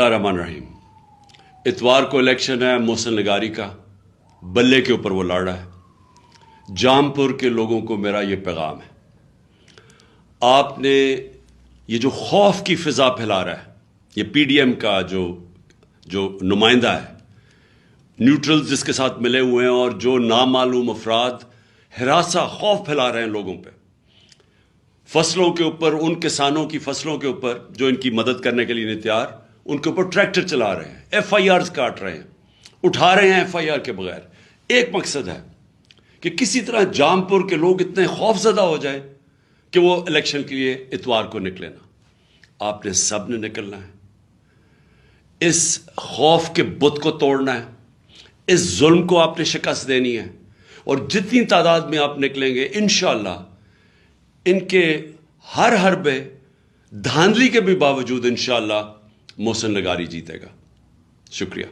बिस्मिल्लाहिर्रहमानिर्रहीम। इतवार को इलेक्शन है मोहसिन लगारी का, बल्ले के ऊपर वो लड़ रहा है। जामपुर के लोगों को मेरा ये पैगाम है, आपने ये जो खौफ की फिजा फैला रहा है, ये पीडीएम का जो नुमाइंदा है, न्यूट्रल्स जिसके साथ मिले हुए हैं और जो नामालूम अफराद हिरासा खौफ फैला रहे हैं लोगों पे, फसलों के ऊपर, उन किसानों की फसलों के ऊपर जो इनकी मदद करने के लिए नहीं तैयार, उनके ऊपर ट्रैक्टर चला रहे हैं, एफआईआर काट रहे हैं, उठा रहे हैं एफआईआर के बगैर। एक मकसद है कि किसी तरह जामपुर के लोग इतने खौफजदा हो जाए कि वो इलेक्शन के लिए इतवार को निकले ना। आपने सब ने निकलना है, इस खौफ के बुत को तोड़ना है, इस जुल्म को आपने शिकस्त देनी है, और जितनी तादाद में आप निकलेंगे इंशाअल्लाह इनके हर हरबे धांधली के भी बावजूद इंशाअल्लाह मोहसिन लगारी जीतेगा। शुक्रिया।